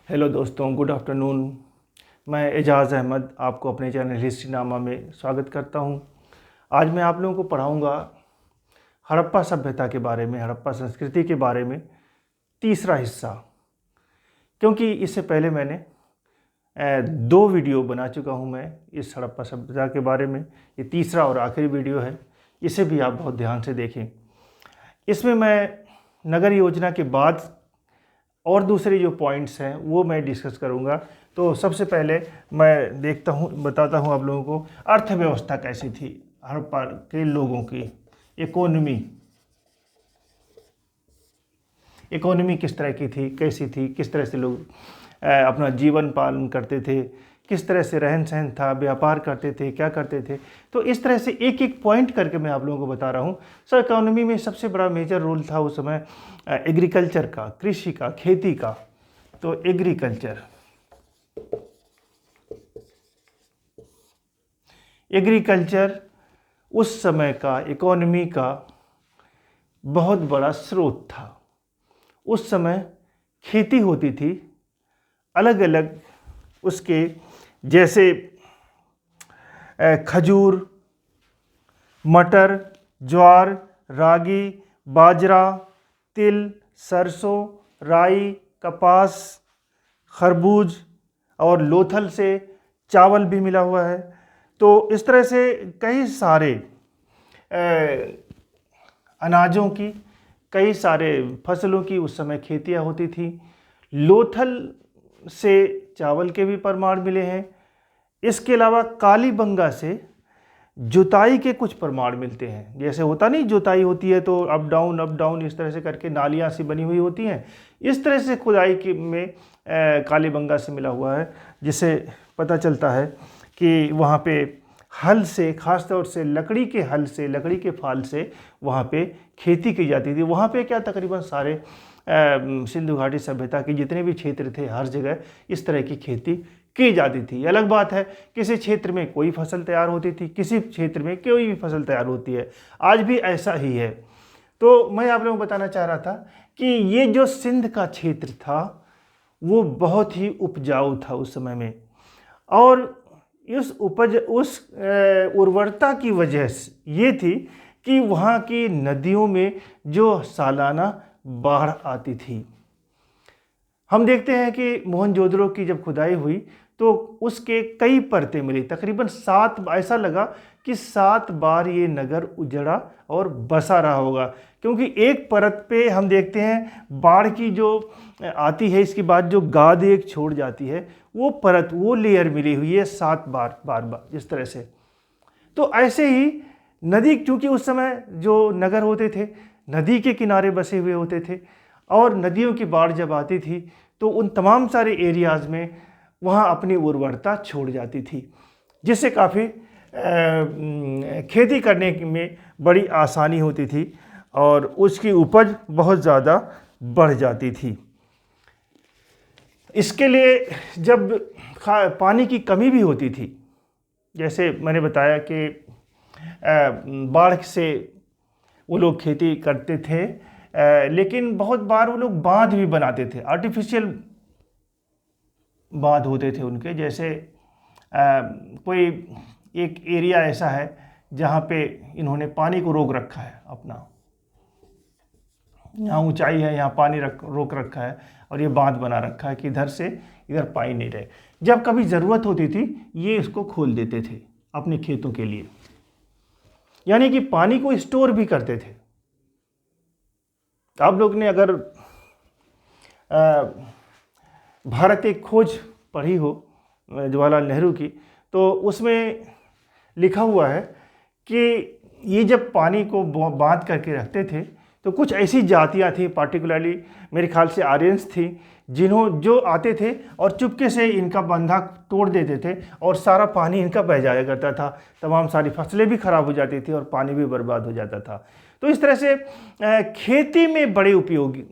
Hello दोस्तों, good afternoon. मैं एजाज़ अहमद आपको अपने चैनल हिस्ट्री नामा में स्वागत करता हूं। आज मैं आप लोगों को पढ़ाऊंगा हड़प्पा सभ्यता के बारे में, हड़प्पा संस्कृति के बारे में तीसरा हिस्सा। क्योंकि इससे पहले मैंने 2 वीडियो बना चुका हूं मैं इस हड़प्पा सभ्यता के बारे में। ये तीसरा और आखिरी वीडियो है, इसे भी आप बहुत ध्यान से देखें। इसमें मैं नगर योजना के बाद और दूसरे जो पॉइंट्स हैं वो मैं डिस्कस करूंगा। तो सबसे पहले मैं बताता हूं आप लोगों को अर्थव्यवस्था कैसी थी हड़प्पा के लोगों की। इकोनॉमी किस तरह की थी, कैसी थी, किस तरह से लोग अपना जीवन पालन करते थे, किस तरह से रहन सहन था, व्यापार करते थे, क्या करते थे। तो इस तरह से एक एक पॉइंट करके मैं आप लोगों को बता रहा हूँ। सर, इकोनॉमी में सबसे बड़ा मेजर रोल था उस समय एग्रीकल्चर का, कृषि का, खेती का। तो एग्रीकल्चर उस समय का इकोनॉमी का बहुत बड़ा स्रोत था। उस समय खेती होती थी अलग अलग उसके, जैसे खजूर, मटर, ज्वार, रागी, बाजरा, तिल, सरसों, राई, कपास, खरबूज और लोथल से चावल भी मिला हुआ है। तो इस तरह से कई सारे अनाजों की, कई सारे फसलों की उस समय खेतियाँ होती थी। लोथल से चावल के भी प्रमाण मिले हैं। इसके अलावा कालीबंगा से जुताई के कुछ प्रमाण मिलते हैं। जैसे होता नहीं, जुताई होती है तो अप डाउन इस तरह से करके नालियाँ सी बनी हुई होती हैं। इस तरह से खुदाई के में कालीबंगा से मिला हुआ है, जिससे पता चलता है कि वहाँ पे हल से, ख़ास तौर से लकड़ी के हल से, लकड़ी के फाल से वहाँ पे खेती की जाती थी। वहाँ पे क्या तकरीबन सारे सिंधु घाटी सभ्यता के जितने भी क्षेत्र थे, हर जगह इस तरह की खेती की जाती थी। अलग बात है, किसी क्षेत्र में कोई फसल तैयार होती थी, किसी क्षेत्र में कोई भी फसल तैयार होती है। आज भी ऐसा ही है। तो मैं आप लोगों को बताना चाह रहा था कि ये जो सिंध का क्षेत्र था वो बहुत ही उपजाऊ था उस समय में, और उस उर्वरता की वजह से ये थी कि वहाँ की नदियों में जो सालाना बाढ़ आती थी। हम देखते हैं कि मोहनजोदड़ो की जब खुदाई हुई तो उसके कई परतें मिली, तकरीबन 7, ऐसा लगा कि 7 बार ये नगर उजड़ा और बसा रहा होगा। क्योंकि एक परत पे हम देखते हैं बाढ़ की जो आती है, इसके बाद जो गाद एक छोड़ जाती है, वो परत, वो लेयर मिली हुई है 7 बार इस तरह से। तो ऐसे ही नदी, क्योंकि उस समय जो नगर होते थे नदी के किनारे बसे हुए होते थे, और नदियों की बाढ़ जब आती थी तो उन तमाम सारे एरियाज़ में वहाँ अपनी उर्वरता छोड़ जाती थी, जिससे काफ़ी खेती करने में बड़ी आसानी होती थी और उसकी उपज बहुत ज़्यादा बढ़ जाती थी। इसके लिए जब पानी की कमी भी होती थी, जैसे मैंने बताया कि बाढ़ से वो लोग खेती करते थे, लेकिन बहुत बार वो लोग बांध भी बनाते थे, आर्टिफिशियल बांध होते थे उनके। जैसे कोई एक एरिया ऐसा है जहाँ पे इन्होंने पानी को रोक रखा है, अपना यहाँ ऊंचाई है, यहाँ पानी रोक रखा है, और ये बांध बना रखा है कि इधर से इधर पानी नहीं रहे। जब कभी ज़रूरत होती थी ये इसको खोल देते थे अपने खेतों के लिए, यानी कि पानी को स्टोर भी करते थे। आप लोग ने अगर भारत एक खोज पढ़ी हो जवाहरलाल नेहरू की, तो उसमें लिखा हुआ है कि ये जब पानी को बांध करके रखते थे तो कुछ ऐसी जातियां थी, पार्टिकुलरली मेरे ख्याल से आर्यंस थी, जो आते थे और चुपके से इनका बंधा तोड़ देते थे और सारा पानी इनका बह जाया करता था। तमाम सारी फसलें भी खराब हो जाती थी और पानी भी बर्बाद हो जाता था। तो इस तरह से खेती में बड़े उपयोगी,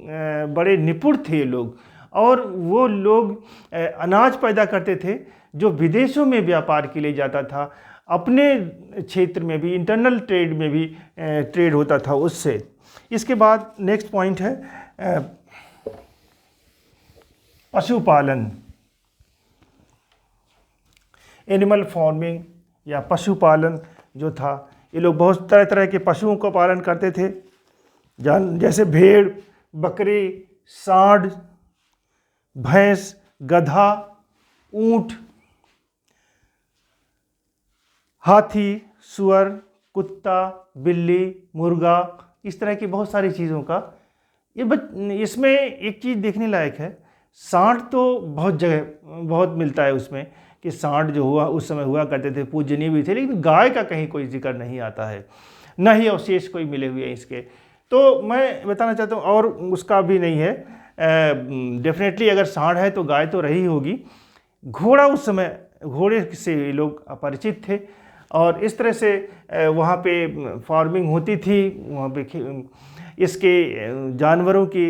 बड़े निपुण थे लोग, और वो लोग अनाज पैदा करते थे जो विदेशों में व्यापार के लिए जाता था। अपने क्षेत्र में भी, इंटरनल ट्रेड में भी ट्रेड होता था उससे। इसके बाद नेक्स्ट पॉइंट है पशुपालन, एनिमल फार्मिंग या पशुपालन जो था, ये लोग बहुत तरह तरह के पशुओं को पालन करते थे, जैसे भेड़, बकरी, सांड, भैंस, गधा, ऊंट, हाथी, सुअर, कुत्ता, बिल्ली, मुर्गा, इस तरह की बहुत सारी चीज़ों का इसमें एक चीज़ देखने लायक है। सांड तो बहुत जगह बहुत मिलता है उसमें, कि सांड जो हुआ उस समय हुआ करते थे, पूजनीय भी थे, लेकिन गाय का कहीं कोई जिक्र नहीं आता है, न ही अवशेष कोई मिले हुए हैं इसके। तो मैं बताना चाहता हूँ, और उसका भी नहीं है, डेफिनेटली अगर सांड है तो गाय तो रही होगी। घोड़ा, उस समय घोड़े से लोग अपरिचित थे, और इस तरह से वहाँ पे फार्मिंग होती थी, वहाँ पे इसके जानवरों की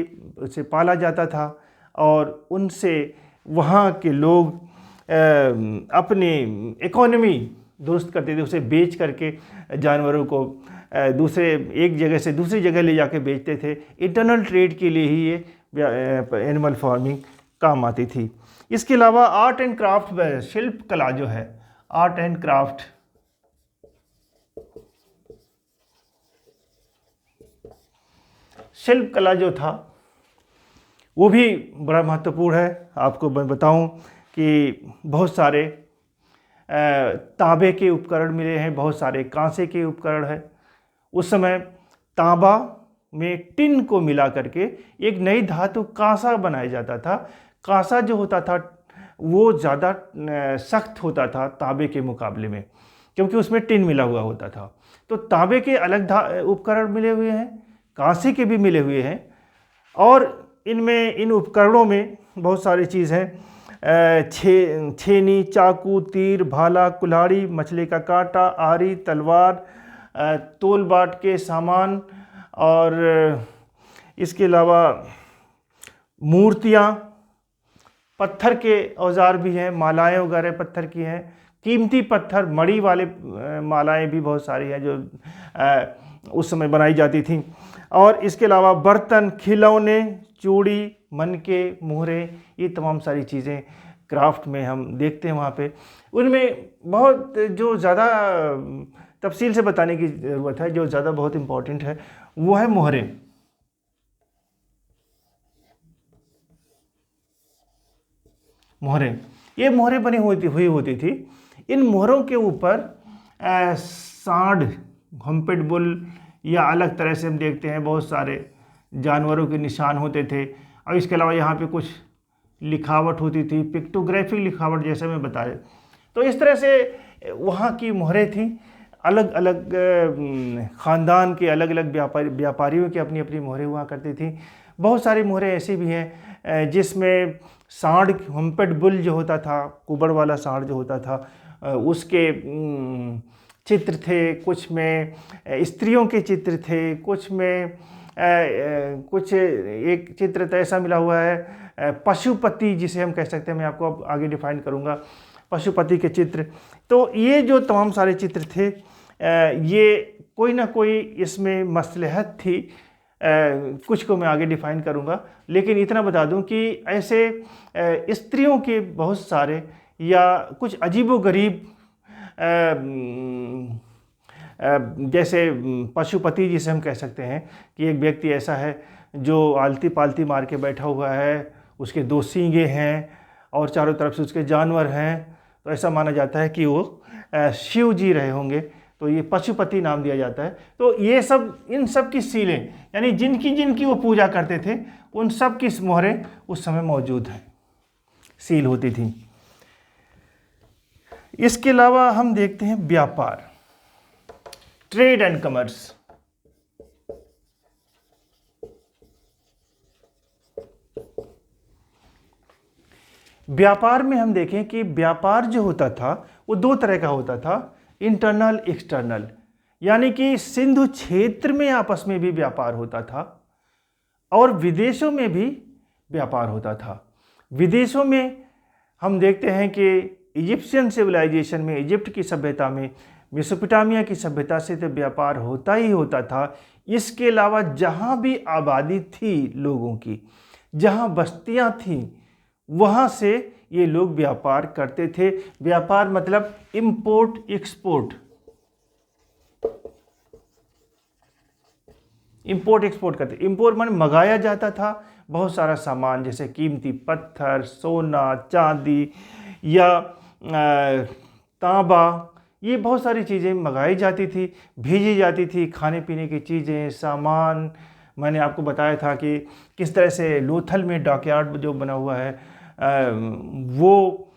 से पाला जाता था, और उनसे वहाँ के लोग अपनी इकोनॉमी दुरुस्त करते थे, उसे बेच करके जानवरों को दूसरे एक जगह से दूसरी जगह ले जाके बेचते थे। इंटरनल ट्रेड के लिए ही ये एनिमल फार्मिंग काम आती थी। इसके अलावा आर्ट एंड क्राफ्ट, शिल्प कला जो है, आर्ट एंड क्राफ्ट, शिल्प कला जो था वो भी बड़ा महत्वपूर्ण है। आपको मैं बताऊं कि बहुत सारे तांबे के उपकरण मिले हैं, बहुत सारे कांसे के उपकरण हैं। उस समय तांबा में टिन को मिला करके एक नई धातु कांसा बनाया जाता था। कांसा जो होता था वो ज़्यादा सख्त होता था तांबे के मुकाबले में, क्योंकि उसमें टिन मिला हुआ होता था। तो तांबे के अलग उपकरण मिले हुए हैं, कांसे के भी मिले हुए हैं, और इनमें इन उपकरणों में बहुत सारी चीज़ हैं, छेनी, चाकू, तीर, भाला, कुल्हाड़ी, मछली का कांटा, आरी, तलवार, तोल बाट के सामान, और इसके अलावा मूर्तियाँ, पत्थर के औजार भी हैं, मालाएं वगैरह पत्थर की हैं, कीमती पत्थर, मणि वाले मालाएं भी बहुत सारी हैं जो उस समय बनाई जाती थी। और इसके अलावा बर्तन, खिलौने, चूड़ी, मनके, मोहरे, ये तमाम सारी चीज़ें क्राफ्ट में हम देखते हैं वहाँ पे। उनमें बहुत जो ज़्यादा तफसील से बताने की ज़रूरत है, जो ज़्यादा बहुत इम्पोर्टेंट है, वो है मोहरे। मोहरे, ये मोहरे बनी हुई होती थी। इन मोहरों के ऊपर सांड, हम्पेड बुल, या अलग तरह से हम देखते हैं बहुत सारे जानवरों के निशान होते थे। और इसके अलावा यहाँ पे कुछ लिखावट होती थी, पिक्टोग्राफिक लिखावट, जैसे मैं बताया। तो इस तरह से वहाँ की मोहरें थी। अलग अलग ख़ानदान के अलग अलग व्यापारियों की अपनी अपनी मोहरें हुआ करती थी। बहुत सारी मोहरें ऐसी भी हैं जिसमें सांड, हम्पेड बुल जो होता था, कुबड़ वाला सांड जो होता था, उसके चित्र थे, कुछ में स्त्रियों के चित्र थे, कुछ में कुछ एक चित्र तो ऐसा मिला हुआ है पशुपति जिसे हम कह सकते हैं, मैं आपको अब आगे डिफाइन करूँगा, पशुपति के चित्र। तो ये जो तमाम सारे चित्र थे, ये कोई ना कोई इसमें मसलहत थी, कुछ को मैं आगे डिफाइन करूँगा। लेकिन इतना बता दूं कि ऐसे स्त्रियों के बहुत सारे या कुछ अजीबोगरीब जैसे पशुपति जिसे हम कह सकते हैं कि एक व्यक्ति ऐसा है जो आलती पालती मार के बैठा हुआ है, उसके 2 सींगे हैं और चारों तरफ से उसके जानवर हैं, तो ऐसा माना जाता है कि वो शिव जी रहे होंगे, तो ये पशुपति नाम दिया जाता है। तो ये सब, इन सब की सीलें, यानी जिनकी वो पूजा करते थे, उन सब की मोहरें उस समय मौजूद हैं, सील होती थी। इसके अलावा हम देखते हैं व्यापार, ट्रेड एंड कॉमर्स। व्यापार में हम देखें कि व्यापार जो होता था वो 2 तरह का होता था, इंटरनल, एक्सटर्नल। यानी कि सिंधु क्षेत्र में आपस में भी व्यापार होता था और विदेशों में भी व्यापार होता था। विदेशों में हम देखते हैं कि इजिप्शियन सिविलाइजेशन में, इजिप्ट की सभ्यता में, मेसोपोटामिया की सभ्यता से तो व्यापार होता ही होता था। इसके अलावा जहाँ भी आबादी थी लोगों की, जहाँ बस्तियाँ थीं, वहाँ से ये लोग व्यापार करते थे। व्यापार मतलब इंपोर्ट एक्सपोर्ट, इंपोर्ट एक्सपोर्ट करते। इंपोर्ट माने मंगाया जाता था बहुत सारा सामान, जैसे कीमती पत्थर, सोना, चांदी या तांबा, ये बहुत सारी चीज़ें मंगाई जाती थी, भेजी जाती थी। खाने पीने की चीज़ें, सामान, मैंने आपको बताया था कि किस तरह से लोथल में डॉकयार्ड जो बना हुआ है वो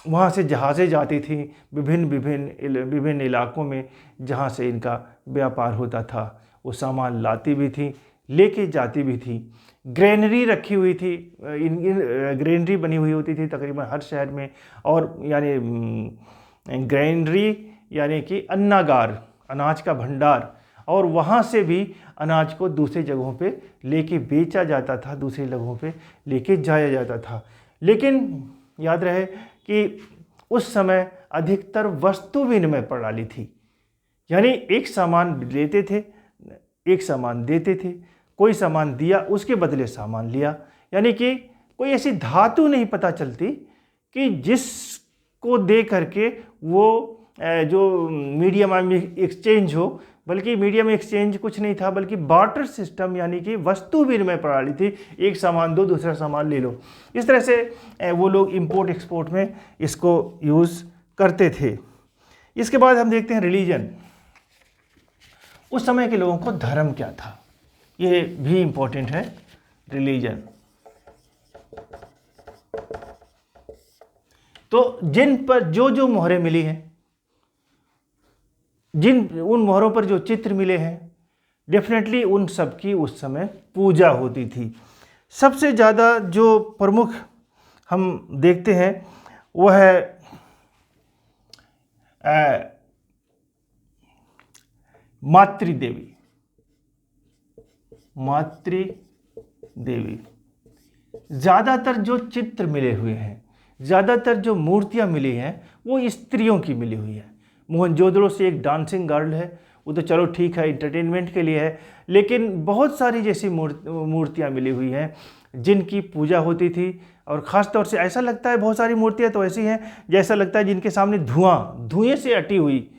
वहाँ से जहाज़ें जाती थी विभिन्न इलाकों में जहाँ से इनका व्यापार होता था। वो सामान लाती भी थी, लेके जाती भी थी। ग्रेनरी रखी हुई थी, ग्रेनरी बनी हुई होती थी तकरीबन हर शहर में। और यानी ग्रेनरी यानी कि अन्नागार, अनाज का भंडार, और वहाँ से भी अनाज को दूसरी जगहों पे लेके बेचा जाता था, दूसरी जगहों पे लेके जाया जाता था। लेकिन याद रहे कि उस समय अधिकतर वस्तु विनिमय प्रणाली थी, यानी एक सामान लेते थे, एक सामान देते थे, कोई सामान दिया उसके बदले सामान लिया। यानी कि कोई ऐसी धातु नहीं पता चलती कि जिसको दे करके वो जो मीडियम में एक्सचेंज हो, बल्कि मीडियम एक्सचेंज कुछ नहीं था, बल्कि बार्टर सिस्टम यानी कि वस्तु विनिमय प्रणाली थी। एक सामान दो, दूसरा सामान ले लो। इस तरह से वो लोग इंपोर्ट एक्सपोर्ट में इसको यूज़ करते थे। इसके बाद हम देखते हैं रिलीजन। उस समय के लोगों को धर्म क्या था, ये भी इम्पोर्टेंट है। रिलीजन तो जिन पर जो मोहरें मिली हैं, उन मोहरों पर जो चित्र मिले हैं, डेफिनेटली उन सब की उस समय पूजा होती थी। सबसे ज़्यादा जो प्रमुख हम देखते हैं वो है मातृदेवी। मातृदेवी ज़्यादातर जो चित्र मिले हुए हैं, ज़्यादातर जो मूर्तियाँ मिली हैं वो स्त्रियों की मिली हुई है। मोहनजोदड़ो से एक डांसिंग गर्ल है, वो तो चलो ठीक है इंटरटेनमेंट के लिए है, लेकिन बहुत सारी जैसी मूर्तियाँ मिली हुई हैं जिनकी पूजा होती थी। और ख़ास तौर से ऐसा लगता है बहुत सारी मूर्तियाँ तो ऐसी हैं जैसा लगता है जिनके सामने धुएँ से अटी हुई,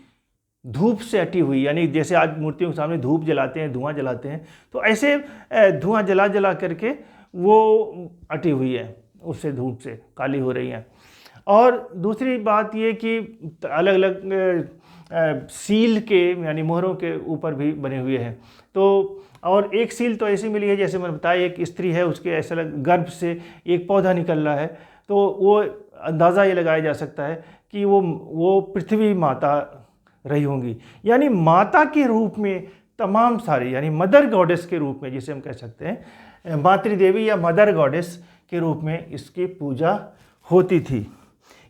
धूप से अटी हुई, यानी जैसे आज मूर्तियों के सामने धूप जलाते हैं, धुआं जलाते हैं, तो ऐसे धुआं जला करके वो अटी हुई है, उससे धूप से काली हो रही हैं। और दूसरी बात ये कि अलग अलग सील के यानी मोहरों के ऊपर भी बने हुए हैं। तो और एक सील तो ऐसी मिली है, जैसे मैंने बताया, एक स्त्री है, उसके ऐसा गर्भ से एक पौधा निकल रहा है, तो वो अंदाज़ा ये लगाया जा सकता है कि वो पृथ्वी माता रही होंगी। यानी माता के रूप में तमाम सारी, यानी मदर गॉडेस के रूप में जिसे हम कह सकते हैं, मातृदेवी या मदर गॉडेस के रूप में इसकी पूजा होती थी।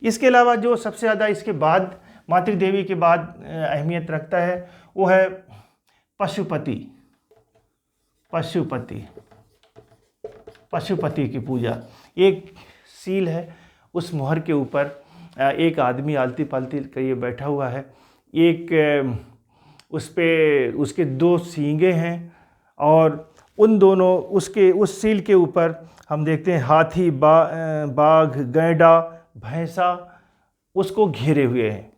इसके अलावा जो सबसे ज़्यादा इसके बाद मातृदेवी के बाद अहमियत रखता है वो है पशुपति। पशुपति की पूजा। एक सील है, उस मोहर के ऊपर एक आदमी आलती पालती करिए बैठा हुआ है, एक उस पे उसके दो सींगे हैं, और उन दोनों उस सील के ऊपर हम देखते हैं हाथी, बाघ, गैंडा, भैंसा उसको घेरे हुए हैं।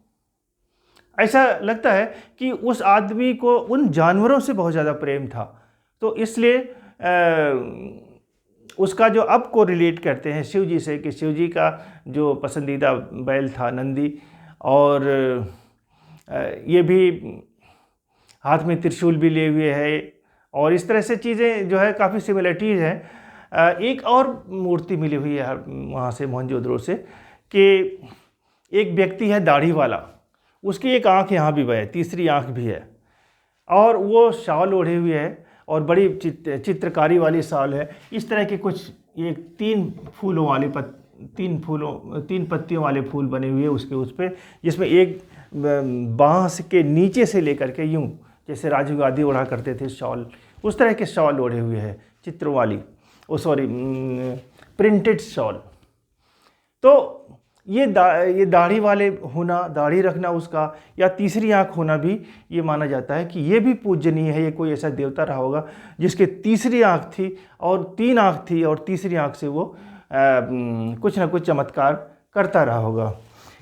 ऐसा लगता है कि उस आदमी को उन जानवरों से बहुत ज़्यादा प्रेम था, तो इसलिए उसका जो अब को रिलेट करते हैं शिव जी से, कि शिव जी का जो पसंदीदा बैल था नंदी, और ये भी हाथ में त्रिशूल भी लिए हुए है, और इस तरह से चीज़ें जो है काफ़ी सिमिलरिटीज़ हैं। एक और मूर्ति मिली हुई है वहाँ से मोहनजोदड़ो से, कि एक व्यक्ति है दाढ़ी वाला, उसकी एक आँख यहाँ भी है, तीसरी आँख भी है, और वो शॉल ओढ़े हुए है, और बड़ी चित्रकारी वाली शॉल है। इस तरह के कुछ एक तीन पत्तियों वाले फूल बने हुए उसके उस पर, जिसमें एक बाँस के नीचे से लेकर के यूँ, जैसे राजीव गांधी ओढ़ा करते थे शॉल, उस तरह के शॉल ओढ़े हुए है, चित्रों वाली, प्रिंटेड शॉल। तो ये दाढ़ी वाले होना, दाढ़ी रखना उसका, या तीसरी आँख होना भी ये माना जाता है कि ये भी पूजनीय है। ये कोई ऐसा देवता रहा होगा जिसके तीसरी आँख थी और तीन आँख थी, और तीसरी आँख से वो कुछ ना कुछ चमत्कार करता रहा होगा।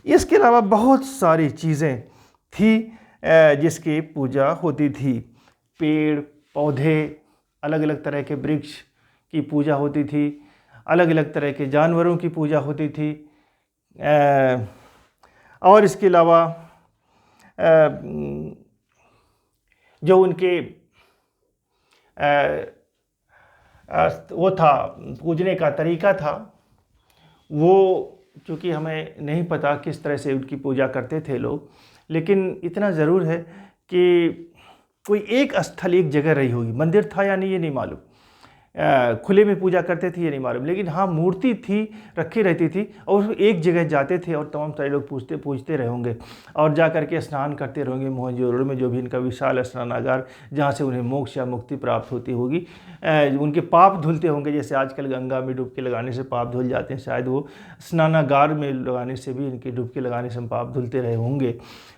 इसके अलावा बहुत सारी चीज़ें थी जिसकी पूजा होती थी। पेड़ पौधे, अलग अलग तरह के वृक्ष की पूजा होती थी, अलग अलग तरह के जानवरों की पूजा होती थी। और इसके अलावा जो उनके वो था पूजने का तरीका था, वो चूँकि हमें नहीं पता किस तरह से उनकी पूजा करते थे लोग, लेकिन इतना ज़रूर है कि कोई एक स्थल, एक जगह रही होगी। मंदिर था या नहीं ये नहीं मालूम, खुले में पूजा करते थे ये नहीं मालूम, लेकिन हाँ मूर्ति थी, रखी रहती थी और एक जगह जाते थे और तमाम सारे लोग पूजते रहे होंगे और जा कर के स्नान करते रहेंगे मोहनजोदड़ो में, जो भी इनका विशाल स्नानागार जहाँ से उन्हें मोक्ष या मुक्ति प्राप्त होती होगी। उनके पाप धुलते होंगे, जैसे आजकल गंगा में डुबकी लगाने से पाप धुल जाते हैं, शायद वो स्नानागार में लगाने से भी, इनकी डुबकी लगाने से पाप धुलते रहे होंगे।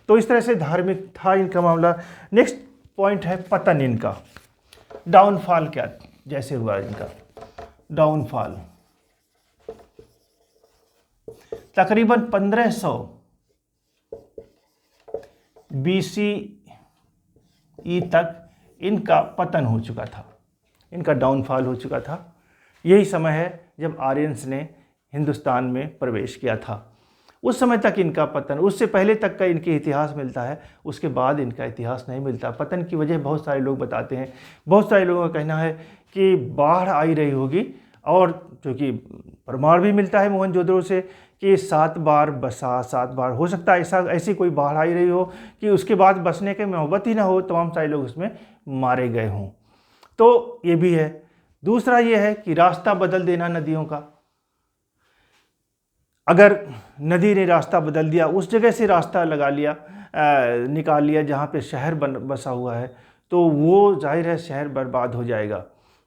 तो इस तरह से धार्मिक था इनका मामला। नेक्स्ट पॉइंट है पतन इनका, डाउनफॉल क्या जैसे हुआ इनका डाउनफॉल। तकरीबन 1500 BCE तक इनका पतन हो चुका था, इनका डाउनफॉल हो चुका था। यही समय है जब आर्यंस ने हिंदुस्तान में प्रवेश किया था। उस समय तक इनका पतन, उससे पहले तक का इनके इतिहास मिलता है, उसके बाद इनका इतिहास नहीं मिलता। पतन की वजह बहुत सारे लोग बताते हैं। बहुत सारे लोगों का कहना है कि बाढ़ आई रही होगी, और क्योंकि प्रमाण भी मिलता है मोहनजोदड़ो से कि 7 बार बसा, 7 बार हो सकता है ऐसी कोई बाढ़ आई रही हो कि उसके बाद बसने के मोहब्बत ही ना हो, तमाम सारे लोग उसमें मारे गए हों। तो ये भी है। दूसरा ये है कि रास्ता बदल देना नदियों का। अगर नदी ने रास्ता बदल दिया, उस जगह से रास्ता लगा लिया, निकाल लिया जहाँ पे शहर बसा हुआ है, तो वो जाहिर है शहर बर्बाद हो जाएगा।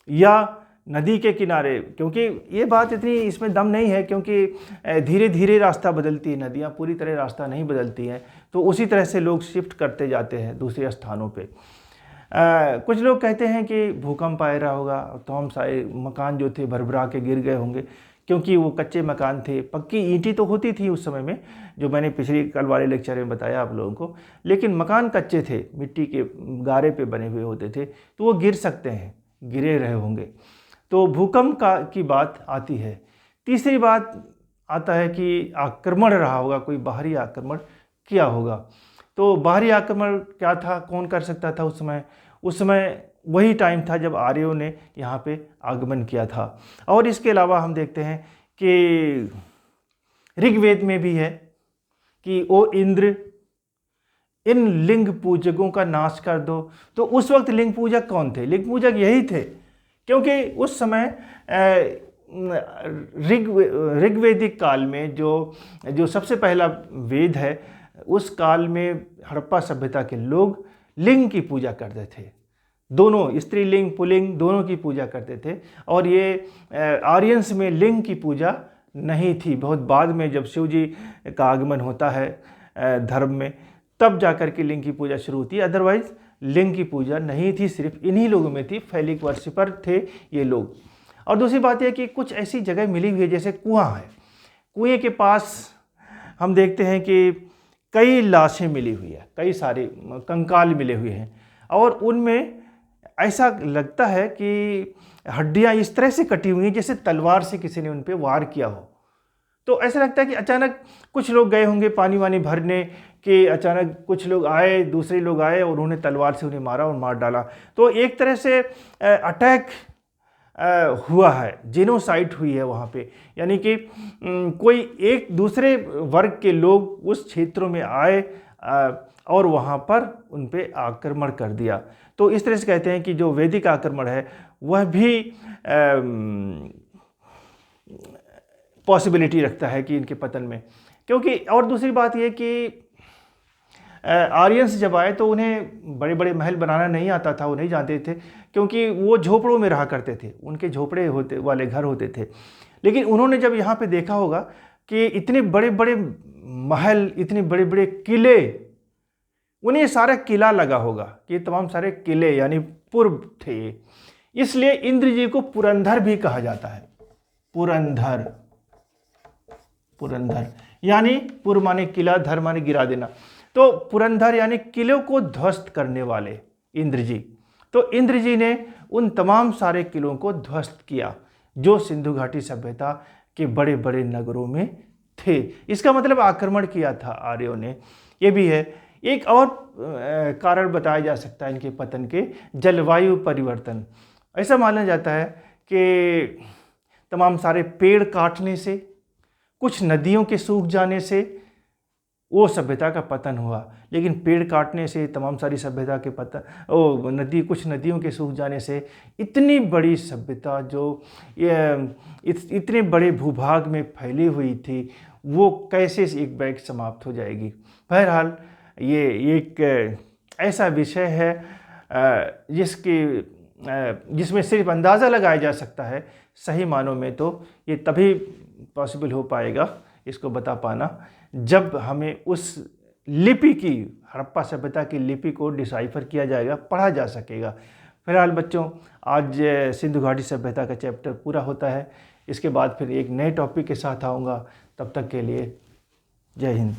या नदी के किनारे, क्योंकि ये बात इतनी इसमें दम नहीं है, क्योंकि धीरे धीरे रास्ता बदलती है नदियाँ, पूरी तरह रास्ता नहीं बदलती हैं, तो उसी तरह से लोग शिफ्ट करते जाते हैं दूसरे स्थानों पे। कुछ लोग कहते हैं कि भूकंप आया रहा होगा, तमाम सारे मकान जो थे भरभरा के गिर गए होंगे, क्योंकि वो कच्चे मकान थे। पक्की ईंटें तो होती थी उस समय में, जो मैंने पिछली कल वाले लेक्चर में बताया आप लोगों को, लेकिन मकान कच्चे थे, मिट्टी के गारे पे बने हुए होते थे, तो वो गिर सकते हैं, गिरे रहे होंगे। तो भूकंप की बात आती है। तीसरी बात आता है कि आक्रमण रहा होगा, कोई बाहरी आक्रमण किया होगा। तो बाहरी आक्रमण क्या था, कौन कर सकता था उस समय? उस समय वही टाइम था जब आर्यों ने यहाँ पे आगमन किया था। और इसके अलावा हम देखते हैं कि ऋग्वेद में भी है कि ओ इंद्र, इन लिंग पूजकों का नाश कर दो। तो उस वक्त लिंग पूजक कौन थे? लिंग पूजक यही थे, क्योंकि उस समय ऋग्वेदिक काल में जो सबसे पहला वेद है, उस काल में हड़प्पा सभ्यता के लोग लिंग की पूजा करते थे। दोनों, स्त्रीलिंग पुल्लिंग दोनों की पूजा करते थे। और ये आर्यंस में लिंग की पूजा नहीं थी। बहुत बाद में जब शिव जी का आगमन होता है धर्म में, तब जाकर के लिंग की पूजा शुरू होती है। अदरवाइज लिंग की पूजा नहीं थी, सिर्फ इन्हीं लोगों में थी, फैलिक वर्शिपर थे ये लोग। और दूसरी बात यह कि कुछ ऐसी जगह मिली हुई है, जैसे कुआं है, कुएं के पास हम देखते हैं कि कई लाशें मिली हुई है, कई सारे कंकाल मिले हुए हैं, और उनमें ऐसा लगता है कि हड्डियां इस तरह से कटी हुई हैं जैसे तलवार से किसी ने उन पर वार किया हो। तो ऐसा लगता है कि अचानक कुछ लोग गए होंगे पानी वानी भरने, कि अचानक कुछ लोग आए, दूसरे लोग आए और उन्होंने तलवार से उन्हें मारा और मार डाला। तो एक तरह से अटैक हुआ है, जेनोसाइड हुई है वहाँ पे, यानी कि कोई एक दूसरे वर्ग के लोग उस क्षेत्रों में आए और वहाँ पर उन पे आक्रमण कर दिया। तो इस तरह से कहते हैं कि जो वैदिक आक्रमण है वह भी पॉसिबिलिटी रखता है कि इनके पतन में। क्योंकि और दूसरी बात ये कि आर्यंस जब आए तो उन्हें बड़े बड़े महल बनाना नहीं आता था, वो नहीं जानते थे, क्योंकि वो झोपड़ों में रहा करते थे, उनके झोपड़े वाले घर होते थे। लेकिन उन्होंने जब यहाँ पे देखा होगा कि इतने बड़े बड़े महल, इतने बड़े बड़े किले, उन्हें सारा किला लगा होगा कि तमाम सारे किले यानी पूर्व थे। इसलिए इंद्र जी को पुरंदर भी कहा जाता है। पुरंदर। पुरंदर यानी पुर माने किला, धर माने गिरा देना। तो पुरंदर यानी किलों को ध्वस्त करने वाले इंद्र जी। तो इंद्र जी ने उन तमाम सारे किलों को ध्वस्त किया जो सिंधु घाटी सभ्यता के बड़े बड़े नगरों में थे। इसका मतलब आक्रमण किया था आर्यों ने। ये भी है। एक और कारण बताया जा सकता है इनके पतन के, जलवायु परिवर्तन। ऐसा माना जाता है कि तमाम सारे पेड़ काटने से, कुछ नदियों के सूख जाने से वो सभ्यता का पतन हुआ। लेकिन पेड़ काटने से, तमाम सारी सभ्यता के पतन, कुछ नदियों के सूख जाने से इतनी बड़ी सभ्यता जो इतने बड़े भूभाग में फैली हुई थी, वो कैसे एक बैग समाप्त हो जाएगी। बहरहाल ये एक ऐसा विषय है जिसमें सिर्फ अंदाज़ा लगाया जा सकता है। सही मानों में तो ये तभी पॉसिबल हो पाएगा इसको बता पाना जब हमें उस लिपि की, हड़प्पा सभ्यता की लिपि को डिसाइफर किया जाएगा, पढ़ा जा सकेगा। फिलहाल बच्चों, आज सिंधु घाटी सभ्यता का चैप्टर पूरा होता है। इसके बाद फिर एक नए टॉपिक के साथ आऊँगा। तब तक के लिए जय हिंद।